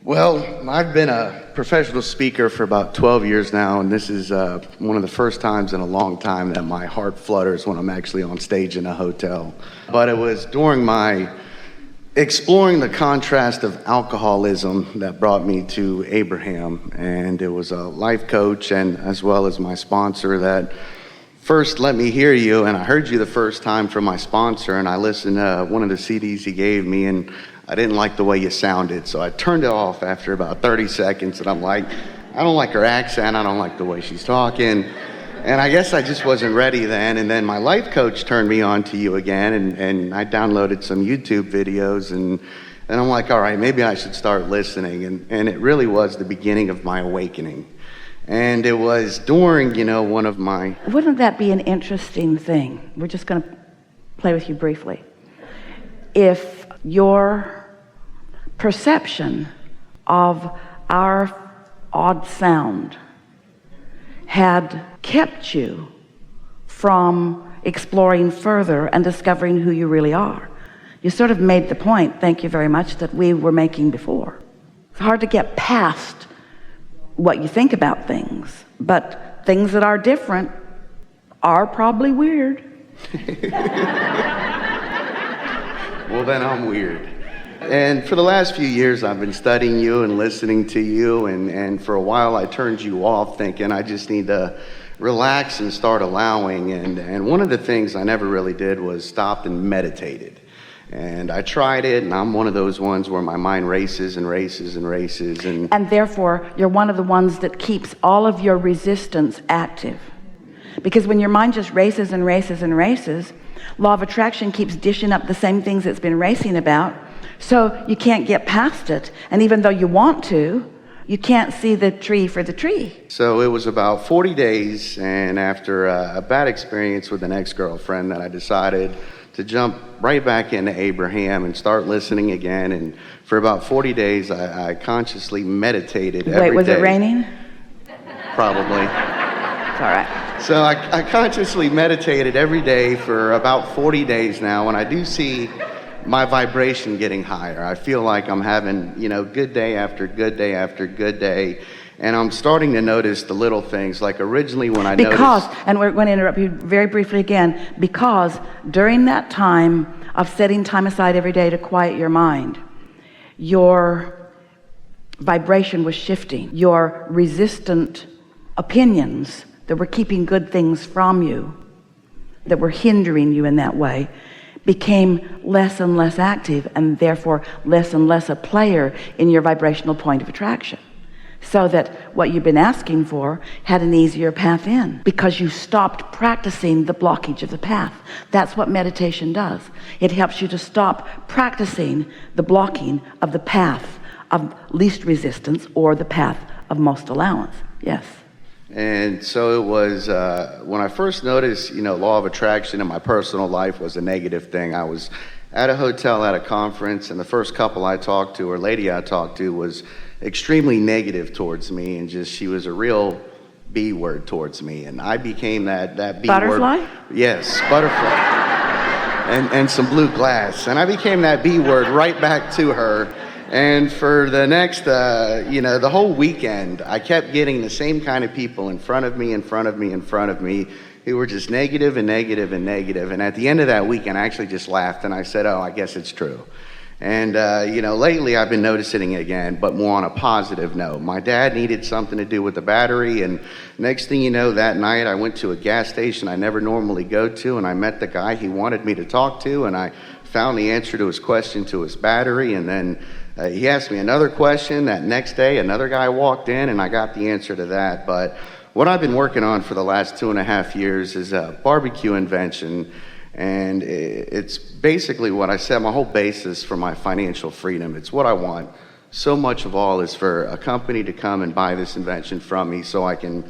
Well, I've been a professional speaker for about 12 years now, and this is one of the first times in a long time that my heart flutters when I'm actually on stage in a hotel. But it was during my exploring the contrast of alcoholism that brought me to Abraham, and it was a life coach and as well as my sponsor that first let me hear you, and I heard you the first time from my sponsor, and I listened to one of the CDs he gave me, and I didn't like the way you sounded, so I turned it off after about 30 seconds, and I'm like, I don't like her accent, I don't like the way she's talking, and I guess I just wasn't ready then, and then my life coach turned me on to you again, and I downloaded some YouTube videos, and I'm like, all right, maybe I should start listening, and it really was the beginning of my awakening. And it was during, one of my... Wouldn't that be an interesting thing? We're just going to play with you briefly. If your perception of our odd sound had kept you from exploring further and discovering who you really are. You sort of made the point, thank you very much, that we were making before. It's hard to get past what you think about things, but things that are different are probably weird. Well, then I'm weird. And for the last few years, I've been studying you and listening to you, and for a while I turned you off thinking I just need to relax and start allowing. And one of the things I never really did was stopped and meditated. And I tried it, and I'm one of those ones where my mind races and races and races. And therefore, you're one of the ones that keeps all of your resistance active. Because when your mind just races and races and races, law of attraction keeps dishing up the same things it's been racing about. So you can't get past it. And even though you want to, you can't see the tree for the tree. So it was about 40 days, and after a bad experience with an ex-girlfriend, that I decided to jump right back into Abraham and start listening again. And for about 40 days, I consciously meditated every day. Wait, was it raining? Probably. It's all right. So I consciously meditated every day for about 40 days now, and I do see my vibration getting higher. I feel like I'm having, good day after good day after good day. And I'm starting to notice the little things, like originally when I noticed... And we're going to interrupt you very briefly again, because during that time of setting time aside every day to quiet your mind, your vibration was shifting. Your resistant opinions that were keeping good things from you, that were hindering you in that way, became less and less active, and therefore less and less a player in your vibrational point of attraction. So that what you've been asking for had an easier path in, because you stopped practicing the blockage of the path. That's what meditation does. It helps you to stop practicing the blocking of the path of least resistance, or the path of most allowance. Yes. And so it was, when I first noticed, law of attraction in my personal life was a negative thing. I was at a hotel at a conference, and the first couple I talked to, or lady I talked to, was extremely negative towards me, and she was a real B word towards me. And I became that B word. Butterfly? Yes, butterfly. and some blue glass. And I became that B word right back to her. And for the next, the whole weekend, I kept getting the same kind of people in front of me, who were just negative and negative and negative. And at the end of that weekend, I actually just laughed, and I said, oh, I guess it's true. And, lately I've been noticing it again, but more on a positive note. My dad needed something to do with the battery, and next thing you know, that night I went to a gas station I never normally go to, and I met the guy he wanted me to talk to, and I found the answer to his question to his battery, and then he asked me another question. That next day, another guy walked in, and I got the answer to that. But what I've been working on for the last 2.5 years is a barbecue invention, and it's basically what I set my whole basis for my financial freedom. It's what I want so much of all is for a company to come and buy this invention from me, so I can,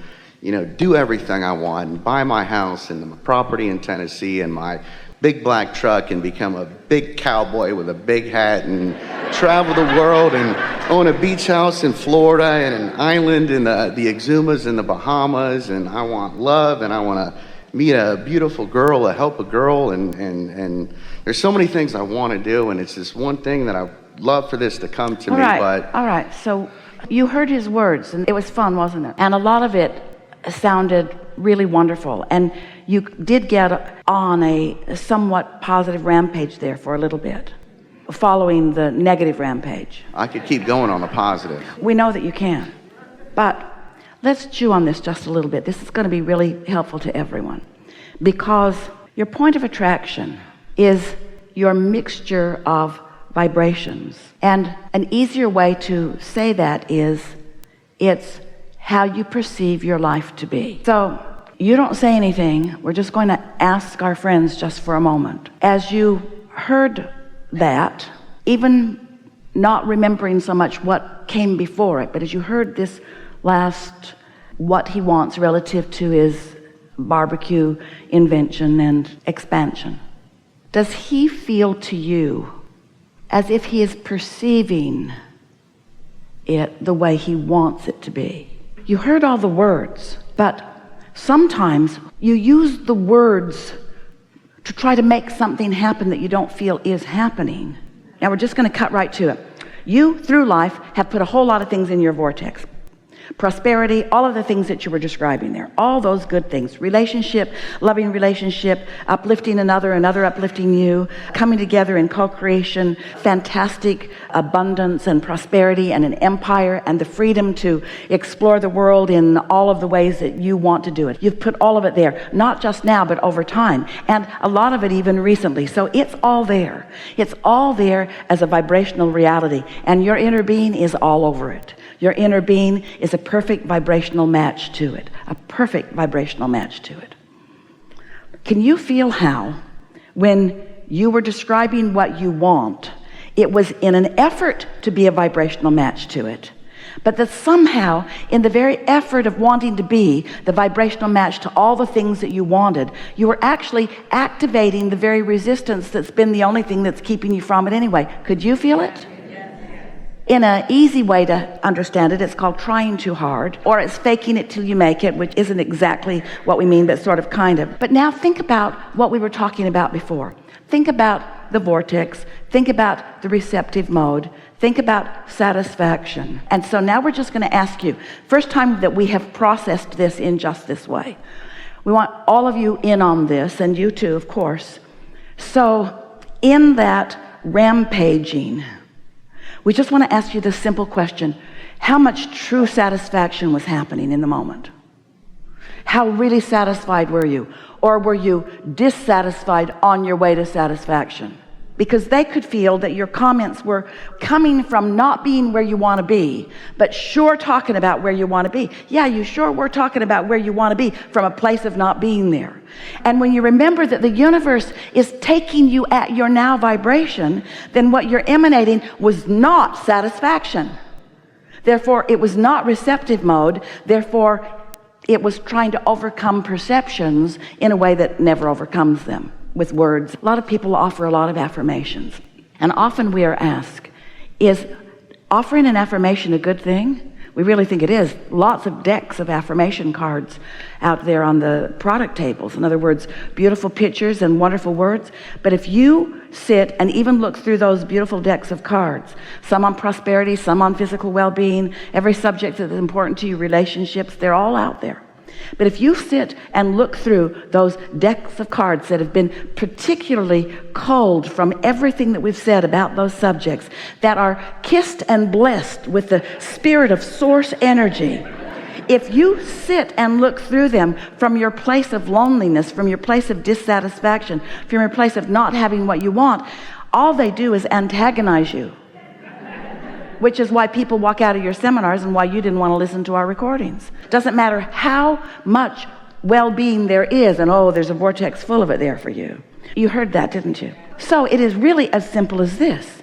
do everything I want, and buy my house and my property in Tennessee and my big black truck, and become a big cowboy with a big hat, and travel the world, and own a beach house in Florida and an island in the Exumas in the Bahamas. And I want love, and I want to meet a beautiful girl, help a girl, and there's so many things I want to do, and it's this one thing that I've love for this to come to All me, right, but all right. So you heard his words, and it was fun, wasn't it? And a lot of it sounded really wonderful. And you did get on a somewhat positive rampage there for a little bit, following the negative rampage. I could keep going on the positive. We know that you can. But let's chew on this just a little bit. This is going to be really helpful to everyone, because your point of attraction is your mixture of vibrations. And an easier way to say that is it's how you perceive your life to be. So you don't say anything. We're just going to ask our friends just for a moment. As you heard that, even not remembering so much what came before it, but as you heard this last, what he wants relative to his barbecue invention and expansion, does he feel to you as if he is perceiving it the way he wants it to be? You heard all the words, but sometimes you use the words to try to make something happen that you don't feel is happening. Now we're just going to cut right to it. You, through life, have put a whole lot of things in your vortex. Prosperity, all of the things that you were describing there, all those good things, relationship, loving relationship, uplifting another uplifting you, coming together in co-creation, fantastic abundance and prosperity and an empire and the freedom to explore the world in all of the ways that you want to do it. You've put all of it there, not just now, but over time, and a lot of it even recently. So it's all there. It's all there as a vibrational reality, and your inner being is all over it. Your inner being is a perfect vibrational match to it. A perfect vibrational match to it. Can you feel how, when you were describing what you want, it was in an effort to be a vibrational match to it, but that somehow, in the very effort of wanting to be the vibrational match to all the things that you wanted, you were actually activating the very resistance that's been the only thing that's keeping you from it anyway? Could you feel it? In an easy way to understand it, it's called trying too hard, or it's faking it till you make it, which isn't exactly what we mean, but sort of kind of. But now think about what we were talking about before. Think about the vortex. Think about the receptive mode. Think about satisfaction. And so now we're just going to ask you, first time that we have processed this in just this way. We want all of you in on this, and you too, of course. So in that rampaging, we just want to ask you this simple question. How much true satisfaction was happening in the moment? How really satisfied were you? Or were you dissatisfied on your way to satisfaction? Because they could feel that your comments were coming from not being where you want to be, but sure talking about where you want to be. Yeah, you sure were talking about where you want to be from a place of not being there. And when you remember that the universe is taking you at your now vibration, then what you're emanating was not satisfaction. Therefore, it was not receptive mode. Therefore, it was trying to overcome perceptions in a way that never overcomes them. With words. A lot of people offer a lot of affirmations, and often we are asked, is offering an affirmation a good thing? We really think it is. Lots of decks of affirmation cards out there on the product tables. In other words, beautiful pictures and wonderful words. But if you sit and even look through those beautiful decks of cards, some on prosperity, some on physical well-being, every subject that is important to you, relationships, they're all out there. But if you sit and look through those decks of cards that have been particularly culled from everything that we've said about those subjects, that are kissed and blessed with the spirit of source energy, if you sit and look through them from your place of loneliness, from your place of dissatisfaction, from your place of not having what you want, all they do is antagonize you. Which is why people walk out of your seminars and why you didn't want to listen to our recordings. Doesn't matter how much well-being there is, and oh, there's a vortex full of it there for you. You heard that, didn't you? So it is really as simple as this.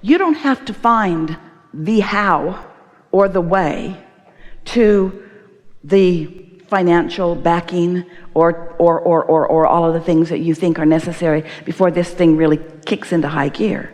You don't have to find the how or the way to the financial backing or all of the things that you think are necessary before this thing really kicks into high gear.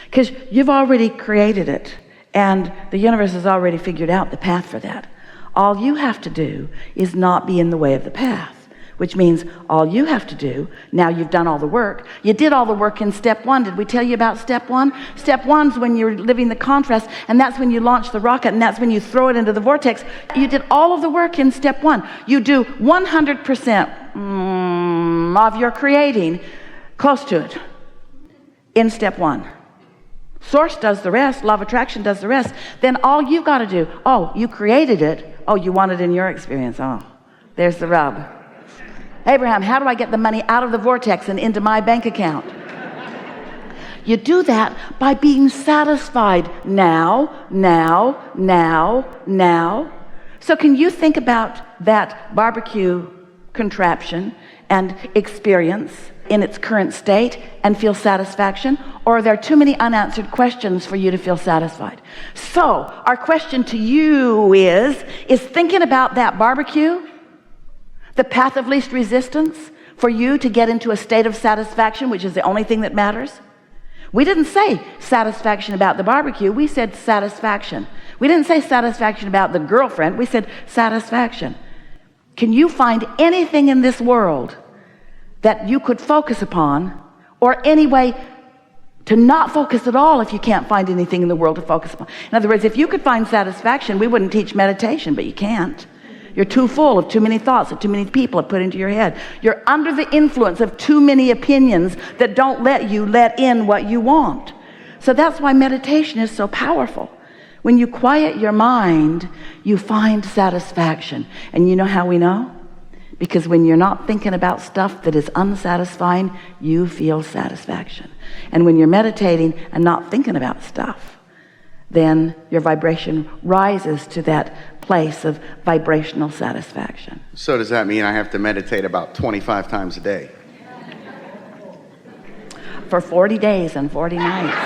Because you've already created it, and the universe has already figured out the path for that. All you have to do is not be in the way of the path, which means all you have to do, now you've done all the work. You did all the work in step one. Did we tell you about step one? Step one's when you're living the contrast, and that's when you launch the rocket, and that's when you throw it into the vortex. You did all of the work in step one. You do 100% of your creating, close to it, in step one. Source does the rest. Law of attraction does the rest. Then all you've got to do, oh, you created it. Oh, you want it in your experience. Oh, there's the rub. Abraham, how do I get the money out of the vortex and into my bank account? You do that by being satisfied now. So can you think about that barbecue contraption and experience in its current state and feel satisfaction? Or are there too many unanswered questions for you to feel satisfied? So our question to you is thinking about that barbecue the path of least resistance for you to get into a state of satisfaction, which is the only thing that matters? We didn't say satisfaction about the barbecue. We said satisfaction. We didn't say satisfaction about the girlfriend. We said satisfaction. Can you find anything in this world that you could focus upon, or any way to not focus at all if you can't find anything in the world to focus upon? In other words, if you could find satisfaction, we wouldn't teach meditation, but you can't. You're too full of too many thoughts that too many people have put into your head. You're under the influence of too many opinions that don't let you let in what you want. So that's why meditation is so powerful. When you quiet your mind, you find satisfaction. And you know how we know? Because when you're not thinking about stuff that is unsatisfying, you feel satisfaction. And when you're meditating and not thinking about stuff, then your vibration rises to that place of vibrational satisfaction. So does that mean I have to meditate about 25 times a day? For 40 days and 40 nights.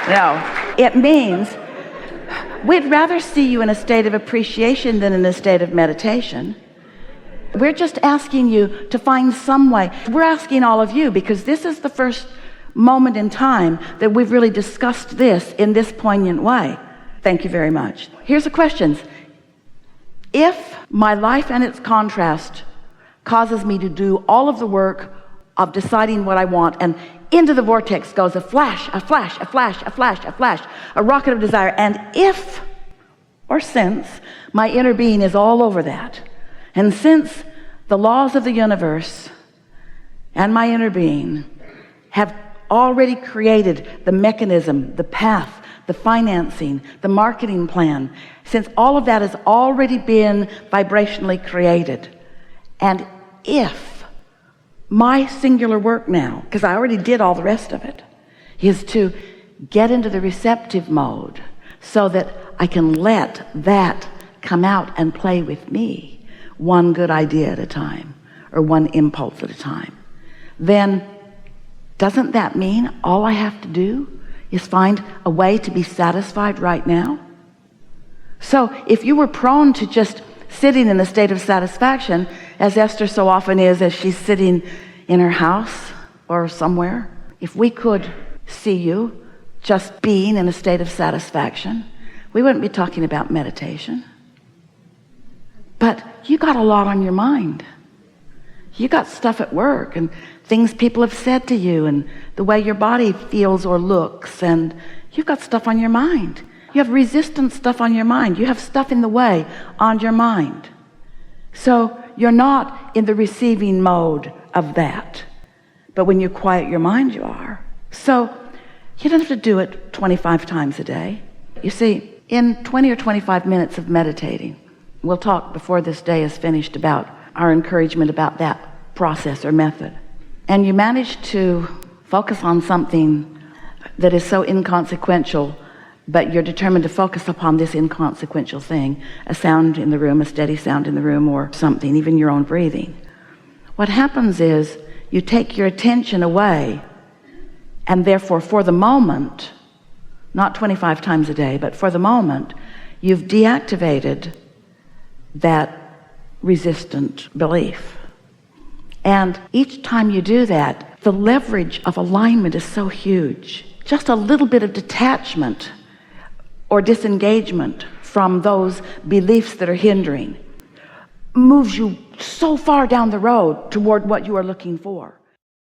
No. It means we'd rather see you in a state of appreciation than in a state of meditation. We're just asking you to find some way. We're asking all of you, because this is the first moment in time that we've really discussed this in this poignant way. Thank you very much. Here's the questions. If my life and its contrast causes me to do all of the work of deciding what I want, and into the vortex goes a flash, a rocket of desire, and if or since my inner being is all over that, and since the laws of the universe and my inner being have already created the mechanism, the path, the financing, the marketing plan, since all of that has already been vibrationally created, and if my singular work now, because I already did all the rest of it, is to get into the receptive mode so that I can let that come out and play with me, one good idea at a time, or one impulse at a time, then doesn't that mean all I have to do is find a way to be satisfied right now? So if you were prone to just sitting in a state of satisfaction, as Esther so often is as she's sitting in her house or somewhere, if we could see you just being in a state of satisfaction, we wouldn't be talking about meditation. But you got a lot on your mind. You got stuff at work and things people have said to you and the way your body feels or looks, and you've got stuff on your mind. You have resistant stuff on your mind. You have stuff in the way on your mind. So you're not in the receiving mode of that. But when you quiet your mind, you are. So you don't have to do it 25 times a day. You see, in 20 or 25 minutes of meditating, we'll talk before this day is finished about our encouragement about that process or method. And you manage to focus on something that is so inconsequential, but you're determined to focus upon this inconsequential thing, a sound in the room, a steady sound in the room, or something, even your own breathing. What happens is you take your attention away, and therefore for the moment, not 25 times a day, but for the moment, you've deactivated that resistant belief. And each time you do that, the leverage of alignment is so huge. Just a little bit of detachment or disengagement from those beliefs that are hindering moves you so far down the road toward what you are looking for.